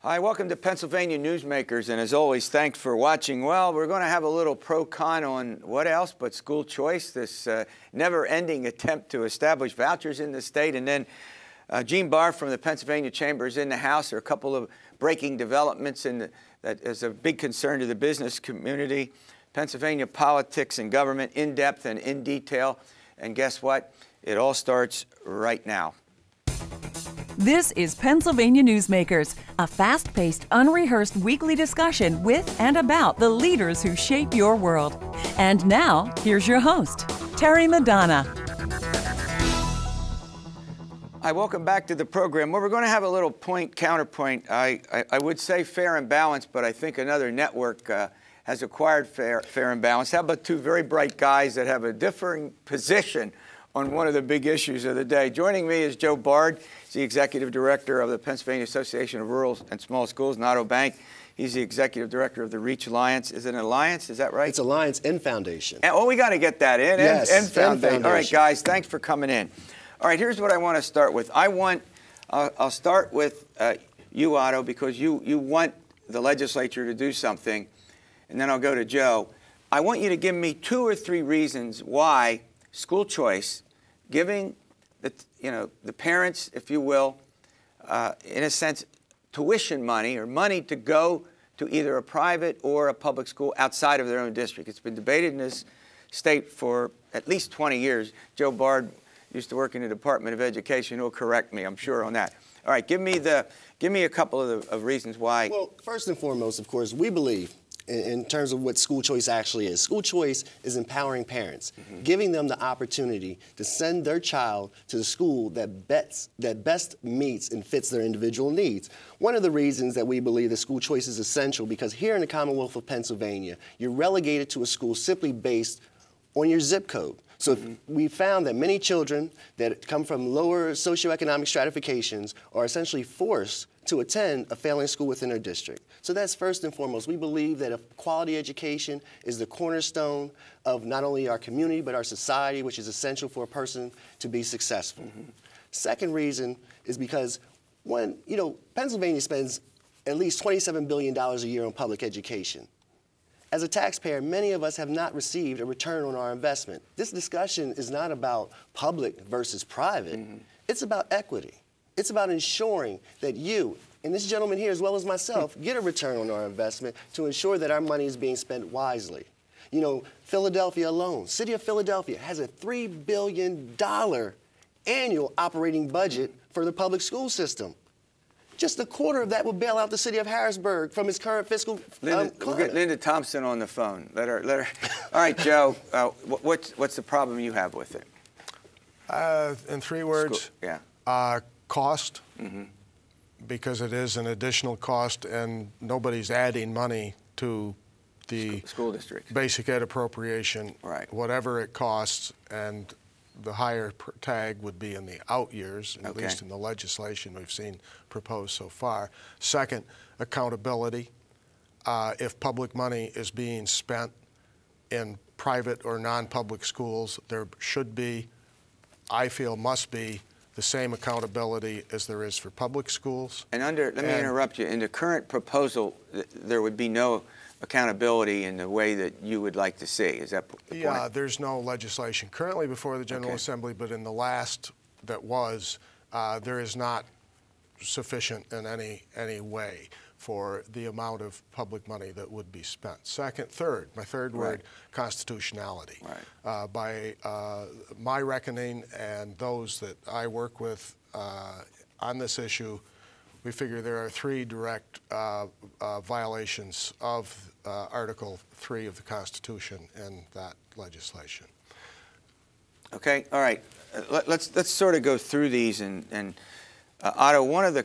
Hi, welcome to Pennsylvania Newsmakers, and as always, thanks for watching. Well, we're going to have a little pro-con on what else but school choice, this never-ending attempt to establish vouchers in the state, and then Gene Barr from the Pennsylvania Chamber is in the House. There are a couple of breaking developments that is a big concern to the business community. Pennsylvania politics and government, in depth and in detail, and guess what? It all starts right now. This is Pennsylvania Newsmakers, a fast-paced, unrehearsed weekly discussion with and about the leaders who shape your world. And now, here's your host, Terry Madonna. Hi, welcome back to the program. Well, we're going to have a little counterpoint. I would say fair and balanced, but I think another network has acquired fair and balanced. How about two very bright guys that have a differing position on one of the big issues of the day? Joining me is Joe Bard. He's the Executive Director of the Pennsylvania Association of Rural and Small Schools, and Otto Banks. He's the Executive Director of the REACH Alliance. Is it an alliance? Is that right? It's Alliance and Foundation. Oh, we got to get that in. Yes, and Foundation. All right, guys, thanks for coming in. All right, here's what I want to start with. I'll start with you, Otto, because you want the legislature to do something, and then I'll go to Joe. I want you to give me 2 or 3 reasons why school choice, giving the parents, if you will, in a sense, tuition money or money to go to either a private or a public school outside of their own district. It's been debated in this state for at least 20 years. Joe Bard used to work in the Department of Education. He'll correct me, I'm sure, on that. All right, give me a couple of reasons why. Well, first and foremost, of course, we believe in terms of what school choice actually is. School choice is empowering parents, giving them the opportunity to send their child to the school that best meets and fits their individual needs. One of the reasons that we believe that school choice is essential, because here in the Commonwealth of Pennsylvania, you're relegated to a school simply based on your zip code. So we found that many children that come from lower socioeconomic stratifications are essentially forced to attend a failing school within their district. So that's first and foremost. We believe that a quality education is the cornerstone of not only our community, but our society, which is essential for a person to be successful. Second reason is because Pennsylvania spends at least $27 billion a year on public education. As a taxpayer, many of us have not received a return on our investment. This discussion is not about public versus private. It's about equity. It's about ensuring that you, and this gentleman here as well as myself, get a return on our investment to ensure that our money is being spent wisely. You know, Philadelphia alone, City of Philadelphia has a $3 billion annual operating budget for the public school system. Just a quarter of that will bail out the city of Harrisburg from its current fiscal We'll get Linda Thompson on the phone. Let her. All right, Joe, what's the problem you have with it? In 3 words, cost, because it is an additional cost and nobody's adding money to the school district basic ed appropriation, whatever it costs, and the higher tag would be in the out years, at least in the legislation we've seen proposed so far. Second, accountability. If public money is being spent in private or non-public schools, there should be, I feel must be, the same accountability as there is for public schools. And let me interrupt you. In the current proposal, there would be no accountability in the way that you would like to see. Is that the point? Yeah, there's no legislation currently before the General Assembly, but in the last that was, there is not sufficient in any way for the amount of public money that would be spent. My third word, constitutionality. By my reckoning and those that I work with on this issue, we figure there are 3 direct violations of Article 3 of the Constitution in that legislation. Okay, all right. Let's sort of go through these and Otto, one of the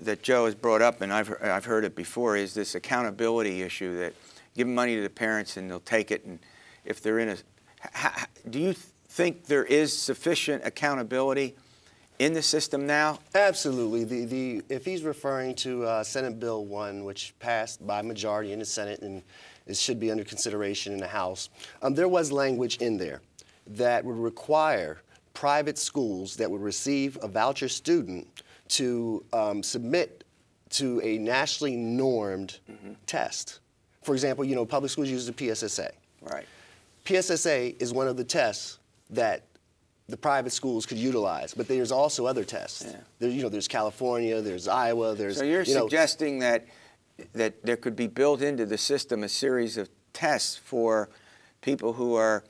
that Joe has brought up, and I've heard it before, is this accountability issue that give money to the parents and they'll take it, and if they're in do you think there is sufficient accountability in the system now? Absolutely. If he's referring to Senate Bill 1, which passed by majority in the Senate and it should be under consideration in the House, there was language in there that would require private schools that would receive a voucher student to submit to a nationally normed test. For example, public schools use the PSSA. Right. PSSA is one of the tests that the private schools could utilize, but there's also other tests. Yeah. There's California, there's Iowa, there's. So you're suggesting that there could be built into the system a series of tests for people who are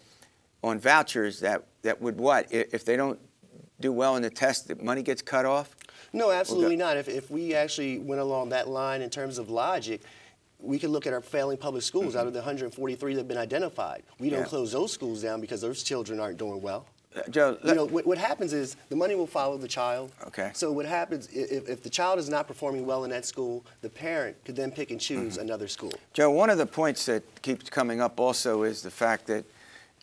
on vouchers that would what? If they don't do well in the test, the money gets cut off? No, absolutely not. If we actually went along that line in terms of logic, we could look at our failing public schools. Out of the 143 that have been identified, we don't close those schools down because those children aren't doing well. Joe, what happens is the money will follow the child. Okay. So what happens, if the child is not performing well in that school, the parent could then pick and choose another school. Joe, one of the points that keeps coming up also is the fact that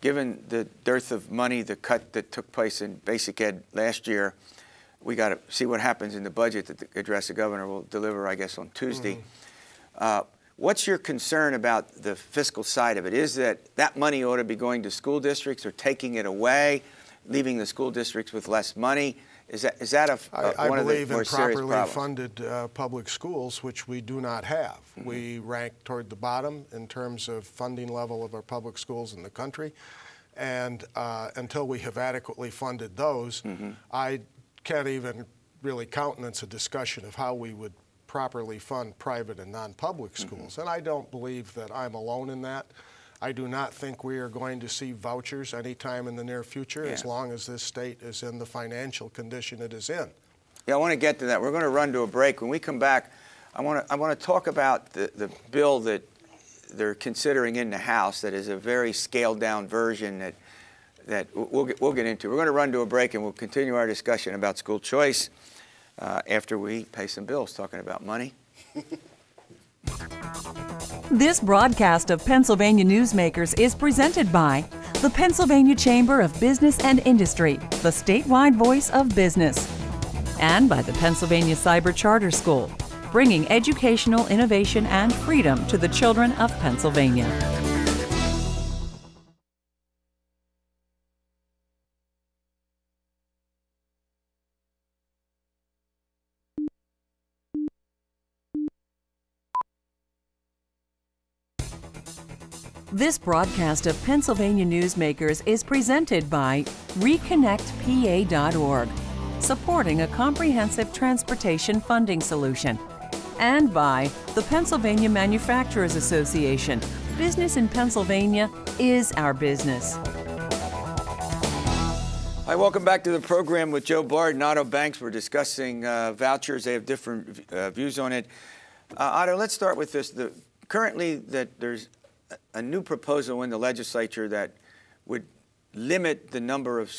given the dearth of money, the cut that took place in basic ed last year, we got to see what happens in the budget that the address the governor will deliver, I guess, on Tuesday. What's your concern about the fiscal side of it? Is that money ought to be going to school districts or taking it away, leaving the school districts with less money? Is that one of the more serious problems? I believe in properly funded public schools, which we do not have. We rank toward the bottom in terms of funding level of our public schools in the country. And until we have adequately funded those, I can't even really countenance a discussion of how we would properly fund private and non-public schools. And I don't believe that I'm alone in that. I do not think we are going to see vouchers anytime in the near future as long as this state is in the financial condition it is in. Yeah, I want to get to that. We're going to run to a break. When we come back, I want to talk about the bill that they're considering in the House that is a very scaled-down version that we'll get into. We're going to run to a break, and we'll continue our discussion about school choice after we pay some bills talking about money. This broadcast of Pennsylvania Newsmakers is presented by the Pennsylvania Chamber of Business and Industry, the statewide voice of business, and by the Pennsylvania Cyber Charter School, bringing educational innovation and freedom to the children of Pennsylvania. This broadcast of Pennsylvania Newsmakers is presented by ReconnectPA.org, supporting a comprehensive transportation funding solution, and by the Pennsylvania Manufacturers Association. Business in Pennsylvania is our business. Hi, welcome back to the program with Joe Barr and Otto Banks. We're discussing vouchers. They have different views on it. Otto, let's start with this. Currently, there's a new proposal in the legislature that would limit the number of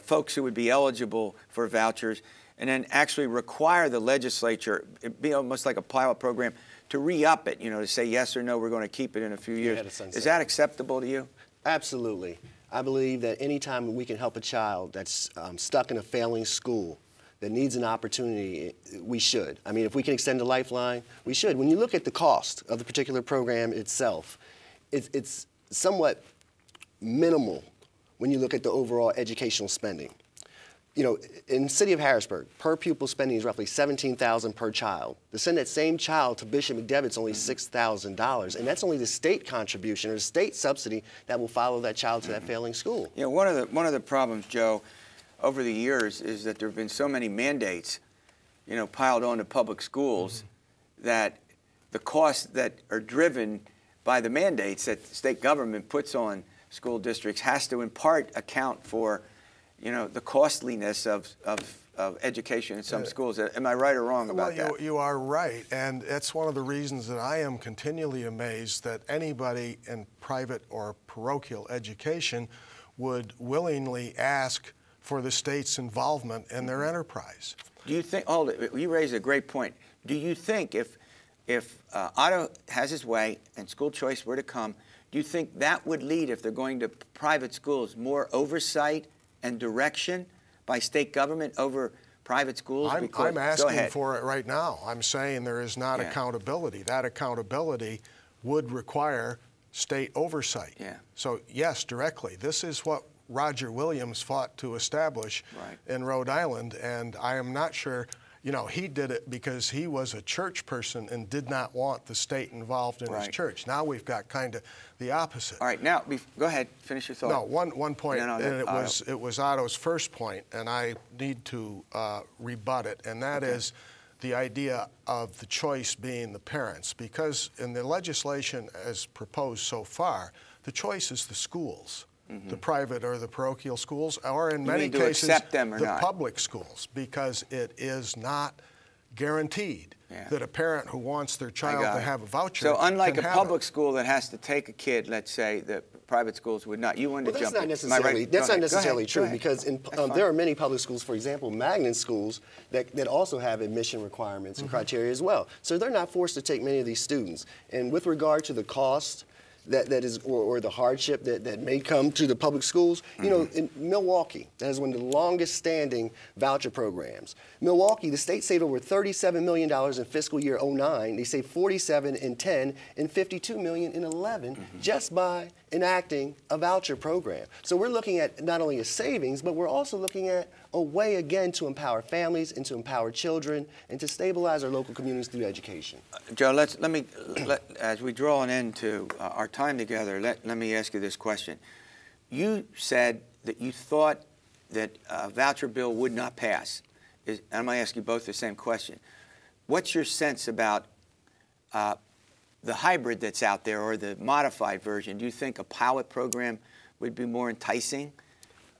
folks who would be eligible for vouchers, and then actually require the legislature, it'd be almost like a pilot program, to re-up it, to say yes or no, we're going to keep it in a few years. Is that acceptable to you? Absolutely. I believe that anytime we can help a child that's stuck in a failing school, that needs an opportunity, we should. I mean, if we can extend the lifeline, we should. When you look at the cost of the particular program itself, it's somewhat minimal when you look at the overall educational spending. In the city of Harrisburg, per pupil spending is roughly $17,000 per child. To send that same child to Bishop McDevitt's only $6,000, and that's only the state contribution or the state subsidy that will follow that child to that failing school. One of the problems, Joe, over the years is that there have been so many mandates, piled onto public schools that the costs that are driven by the mandates that the state government puts on school districts has to in part account for, the costliness of education in some schools. Am I right or wrong about that? You are right, and that's one of the reasons that I am continually amazed that anybody in private or parochial education would willingly ask for the state's involvement in their enterprise. Do you think, you raised a great point. Do you think if Otto has his way and school choice were to come, do you think that would lead, if they're going to private schools, more oversight and direction by state government over private schools? I'm asking for it right now. I'm saying there is not accountability. That accountability would require state oversight. Yeah. So yes, directly. This is what Roger Williams fought to establish in Rhode Island, and I am not sure. you know, he did it because he was a church person and did not want the state involved in his church. Now we've got kind of the opposite. All right, now go ahead, finish your thought. No, one point, and it was Otto's first point, and I need to rebut it, and that is the idea of the choice being the parents, because in the legislation as proposed so far, the choice is the schools. The private or the parochial schools, or in many cases, the public schools, because it is not guaranteed that a parent who wants their child to have a voucher So unlike a can public school that has to take a kid, let's say, the private schools would not. You wanted to jump in. That's not necessarily true, because there are many public schools, for example, magnet schools, that also have admission requirements and criteria as well. So they're not forced to take many of these students. And with regard to the cost, that is, or the hardship that may come to the public schools. You know, in Milwaukee, that is one of the longest standing voucher programs. Milwaukee, the state saved over $37 million in fiscal year 09. They saved 47 in 10 and 52 million in 11 just by enacting a voucher program. So we're looking at not only a savings, but we're also looking at a way, again, to empower families and to empower children and to stabilize our local communities through education. Joe, as we draw an end to our time together, let me ask you this question. You said that you thought that a voucher bill would not pass. I'm going to ask you both the same question. What's your sense about the hybrid that's out there, or the modified version? Do you think a pilot program would be more enticing?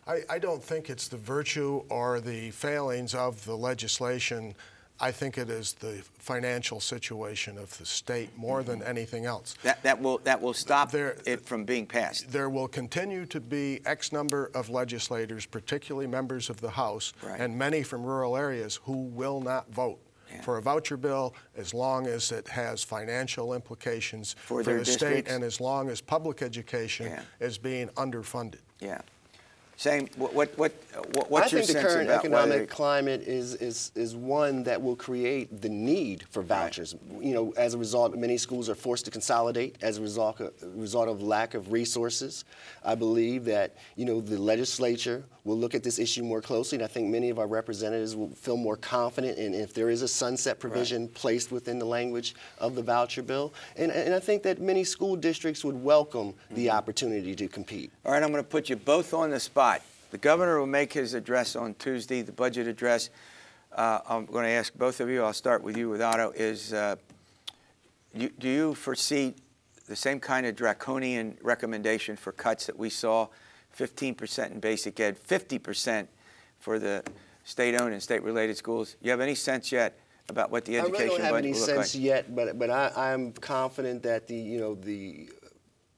I don't think it's the virtue or the failings of the legislation. I think it is the financial situation of the state more than anything else. That will stop it from being passed. There will continue to be X number of legislators, particularly members of the House, and many from rural areas, who will not vote for a voucher bill as long as it has financial implications for the state, and as long as public education is being underfunded. Yeah. Same. What's your sense about? I think the current economic climate is one that will create the need for vouchers. You know, as a result, many schools are forced to consolidate as a result of lack of resources. I believe that, you know, the legislature will look at this issue more closely, and I think many of our representatives will feel more confident in if there is a sunset provision placed within the language of the voucher bill. And I think that many school districts would welcome the opportunity to compete. All right, I'm going to put you both on the spot. The governor will make his address on Tuesday, the budget address. I'm going to ask both of you. I'll start with you, with Otto. Do you foresee the same kind of draconian recommendation for cuts that we saw? 15% in basic ed, 50% for the state-owned and state-related schools. You have any sense yet about what the education budget will look like? I really don't have any sense yet, but I'm confident that the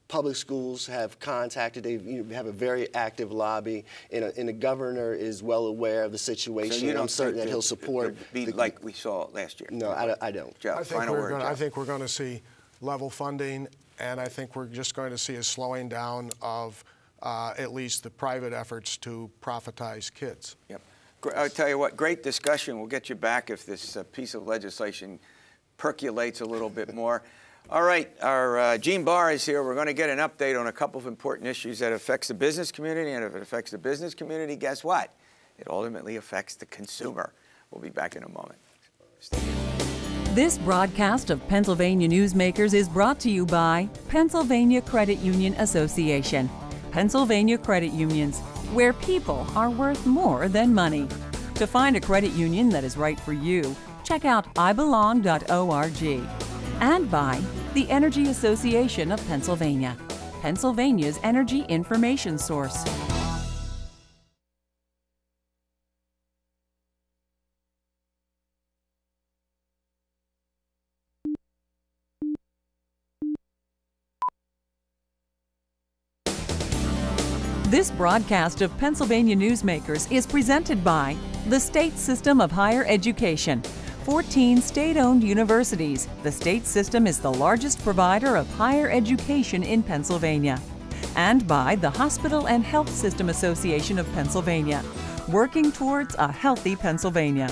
public schools have contacted. They have a very active lobby, and the governor is well aware of the situation. So you don't I'm certain that he'll support. Be like we saw last year. No, I don't. Joe, final word. I think we're going to see level funding, and I think we're just going to see a slowing down of at least the private efforts to profitize kids. Yep. I'll tell you what, great discussion. We'll get you back if this piece of legislation percolates a little bit more. All right, our Gene Barr is here. We're going to get an update on a couple of important issues that affects the business community, and if it affects the business community, guess what? It ultimately affects the consumer. We'll be back in a moment. Stay tuned. This broadcast of Pennsylvania Newsmakers is brought to you by Pennsylvania Credit Union Association. Pennsylvania Credit Unions, where people are worth more than money. To find a credit union that is right for you, check out ibelong.org. And by the Energy Association of Pennsylvania, Pennsylvania's energy information source. This broadcast of Pennsylvania Newsmakers is presented by the State System of Higher Education. 14 state-owned universities. The state system is the largest provider of higher education in Pennsylvania. And by the Hospital and Health System Association of Pennsylvania, working towards a healthy Pennsylvania.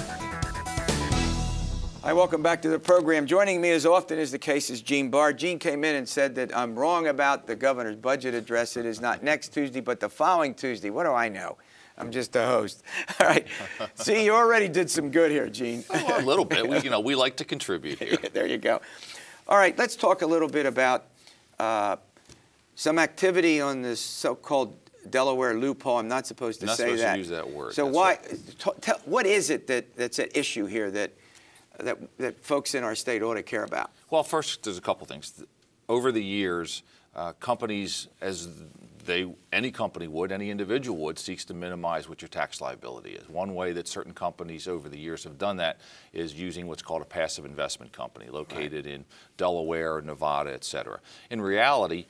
Hi, welcome back to the program. Joining me as often is the case is Gene Barr. Gene came in and said that I'm wrong about the governor's budget address. It is not next Tuesday, but the following Tuesday. What do I know? I'm just a host. All right. See, you already did some good here, Gene. Well, a little bit. We like to contribute here. There you go. All right, let's talk a little bit about some activity on this so-called Delaware loophole. I'm not supposed to say that. Not supposed to use that word. So what is it that's at issue here that folks in our state ought to care about? Well, first, there's a couple things. Over the years, companies, any company would, any individual would, seeks to minimize what your tax liability is. One way that certain companies over the years have done that is using what's called a passive investment company located in Delaware, Nevada, et cetera. In reality,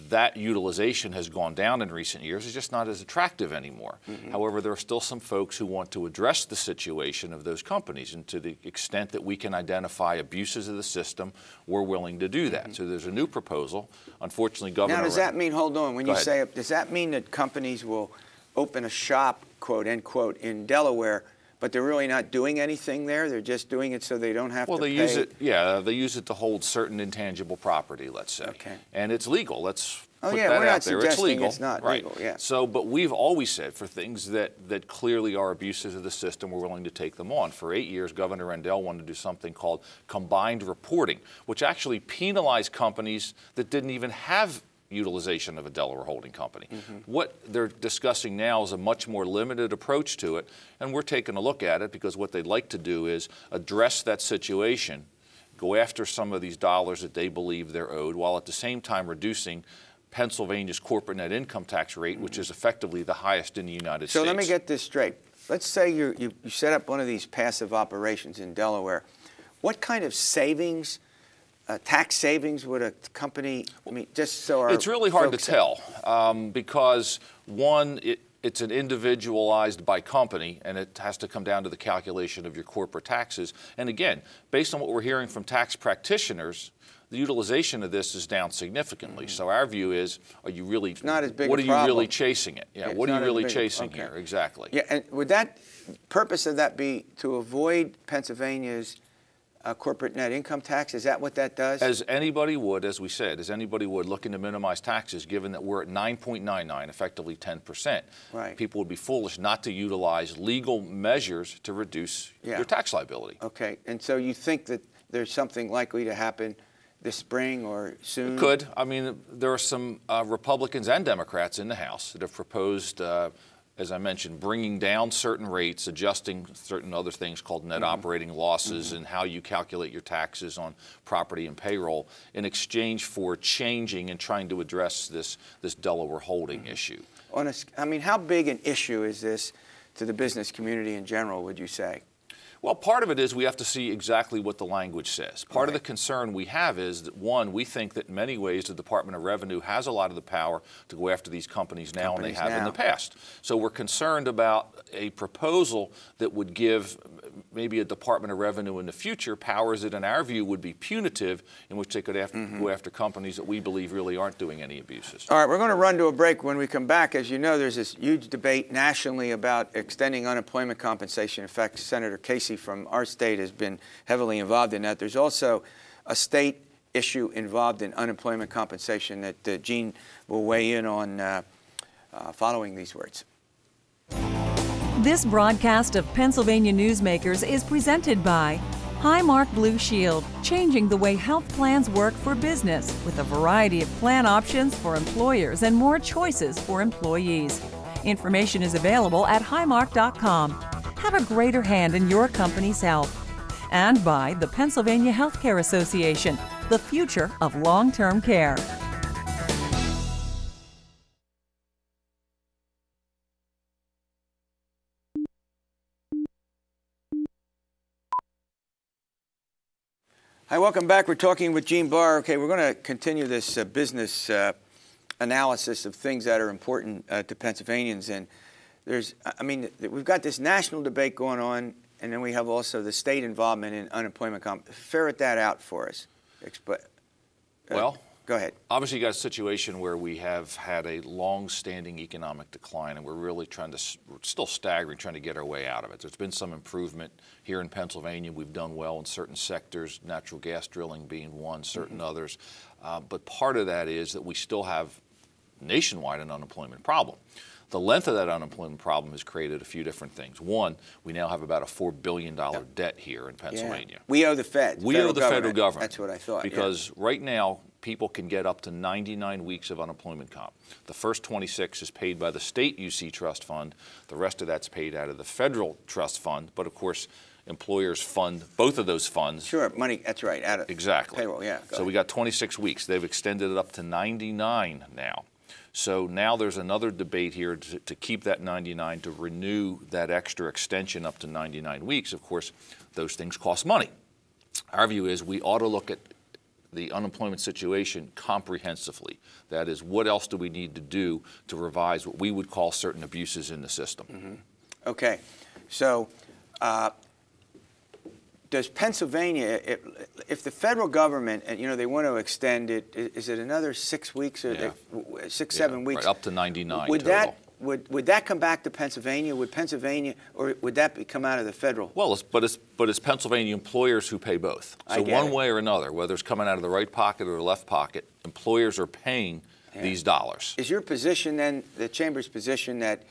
that utilization has gone down in recent years. It's just not as attractive anymore. However, there are still some folks who want to address the situation of those companies, and to the extent that we can identify abuses of the system, we're willing to do that. So there's a new proposal. Unfortunately, Governor... Now, does that mean, hold on, when you say, does that mean that companies will open a shop, quote, end quote, in Delaware, but they're really not doing anything there? They're just doing it so they don't have to pay? Well, they use it, yeah, they use it to hold certain intangible property, let's say. Okay. And it's legal. Let's Oh, put yeah, that we're out not there. It's suggesting legal. it's not right. legal, yeah. So, but we've always said for things that clearly are abuses of the system, we're willing to take them on. For 8 years, Governor Rendell wanted to do something called combined reporting, which actually penalized companies that didn't even have utilization of a Delaware holding company. What they're discussing now is a much more limited approach to it, and we're taking a look at it because what they'd like to do is address that situation, go after some of these dollars that they believe they're owed, while at the same time reducing Pennsylvania's corporate net income tax rate, which is effectively the highest in the United States. So let me get this straight. Let's say you set up one of these passive operations in Delaware. What kind of savings, tax savings, would a company, I mean, just so our It's really hard to tell because, one, it's an individualized by company, and it has to come down to the calculation of your corporate taxes. And again, based on what we're hearing from tax practitioners, the utilization of this is down significantly. So our view is, are you really, it's not as big what a are problem. you really chasing it? Yeah, what are you really chasing okay. here? Exactly. Yeah, and would that purpose of that be to avoid Pennsylvania's corporate net income tax? Is that what that does? As anybody would, as we said, looking to minimize taxes, given that we're at 9.99, effectively 10%. Right. People would be foolish not to utilize legal measures to reduce your tax liability. Okay, and so you think that there's something likely to happen this spring or soon? It could. I mean, there are some Republicans and Democrats in the House that have proposed, as I mentioned, bringing down certain rates, adjusting certain other things called net operating losses and how you calculate your taxes on property and payroll in exchange for changing and trying to address this Delaware holding issue. I mean, how big an issue is this to the business community in general, would you say? Well, part of it is we have to see exactly what the language says. Part of the concern we have is that, one, we think that in many ways the Department of Revenue has a lot of the power to go after these companies now, and they have in the past. So we're concerned about a proposal that would give maybe a Department of Revenue in the future powers that in our view would be punitive, in which they could go after companies that we believe really aren't doing any abuses. All right, we're going to run to a break. When we come back, as you know, there's this huge debate nationally about extending unemployment compensation. In fact, Senator Casey from our state has been heavily involved in that. There's also a state issue involved in unemployment compensation that Gene will weigh in on following these words. This broadcast of Pennsylvania Newsmakers is presented by Highmark Blue Shield, changing the way health plans work for business with a variety of plan options for employers and more choices for employees. Information is available at highmark.com. Have a greater hand in your company's health. And by the Pennsylvania Healthcare Association, the future of long-term care. Hi, welcome back. We're talking with Gene Barr. Okay, we're going to continue this business analysis of things that are important to Pennsylvanians. And we've got this national debate going on, and then we have also the state involvement in unemployment. Ferret that out for us. Well, go ahead. Obviously, you got a situation where we have had a long-standing economic decline, and we're really we're still staggering, trying to get our way out of it. There's been some improvement here in Pennsylvania. We've done well in certain sectors, natural gas drilling being one, certain others. But part of that is that we still have nationwide an unemployment problem. The length of that unemployment problem has created a few different things. One, we now have about a $4 billion debt here in Pennsylvania. Yeah. We owe the Fed. We owe the federal government. That's what I thought. Because right now, people can get up to 99 weeks of unemployment comp. The first 26 is paid by the state UC Trust Fund. The rest of that's paid out of the federal trust fund. But of course, employers fund both of those funds. Sure, money, that's right, out of exactly. payroll, yeah. So we got 26 weeks. They've extended it up to 99 now. So now there's another debate here to keep that 99, to renew that extra extension up to 99 weeks. Of course, those things cost money. Our view is we ought to look at the unemployment situation comprehensively. That is, what else do we need to do to revise what we would call certain abuses in the system? Mm-hmm. Okay, so does Pennsylvania, if the federal government, they want to extend it, is it another 6 weeks or 7 weeks? Right, up to 99 would total. Would that come back to Pennsylvania? Would Pennsylvania, or would that come out of the federal? Well, it's Pennsylvania employers who pay both. So one way or another, whether it's coming out of the right pocket or the left pocket, employers are paying these dollars. Is your position then, the Chamber's position, that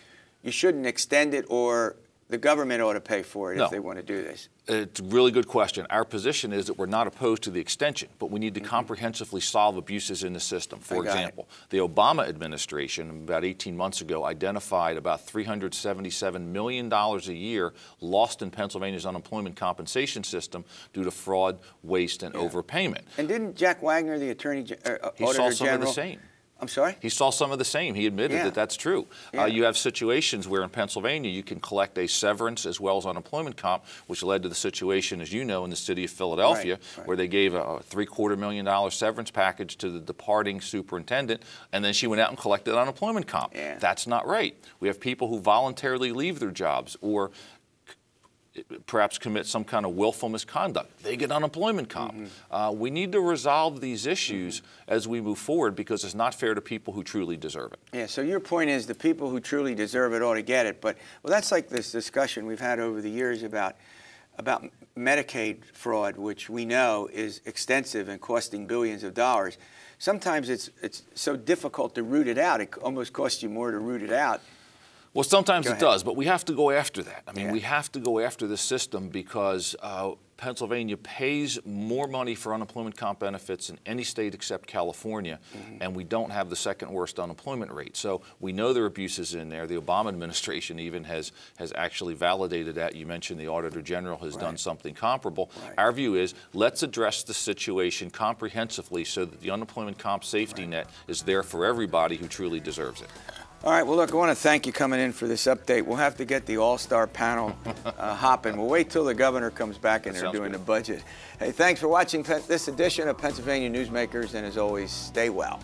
you shouldn't extend it, or the government ought to pay for it if they want to do this? It's a really good question. Our position is that we're not opposed to the extension, but we need to comprehensively solve abuses in the system. For example, the Obama administration, about 18 months ago, identified about $377 million a year lost in Pennsylvania's unemployment compensation system due to fraud, waste, and overpayment. And didn't Jack Wagner, the Auditor General... He saw some of the same. I'm sorry? He saw some of the same. He admitted that that's true. You have situations where in Pennsylvania you can collect a severance as well as unemployment comp, which led to the situation, as you know, in the city of Philadelphia, where they gave a $750,000 severance package to the departing superintendent, and then she went out and collected unemployment comp. That's not right. We have people who voluntarily leave their jobs or perhaps commit some kind of willful misconduct. They get unemployment comp. We need to resolve these issues as we move forward, because it's not fair to people who truly deserve it. Yeah, so your point is the people who truly deserve it ought to get it. But, well, that's like this discussion we've had over the years about Medicaid fraud, which we know is extensive and costing billions of dollars. Sometimes it's so difficult to root it out. It almost costs you more to root it out. Well, sometimes it does, but we have to go after that. I mean, we have to go after the system because Pennsylvania pays more money for unemployment comp benefits than any state except California, and we don't have the second worst unemployment rate. So we know there are abuses in there. The Obama administration even has actually validated that. You mentioned the Auditor General has done something comparable. Our view is let's address the situation comprehensively so that the unemployment comp safety net is there for everybody who truly deserves it. All right, well, look, I want to thank you coming in for this update. We'll have to get the all-star panel hopping. We'll wait till the governor comes back and they're doing the budget. Hey, thanks for watching this edition of Pennsylvania Newsmakers, and as always, stay well.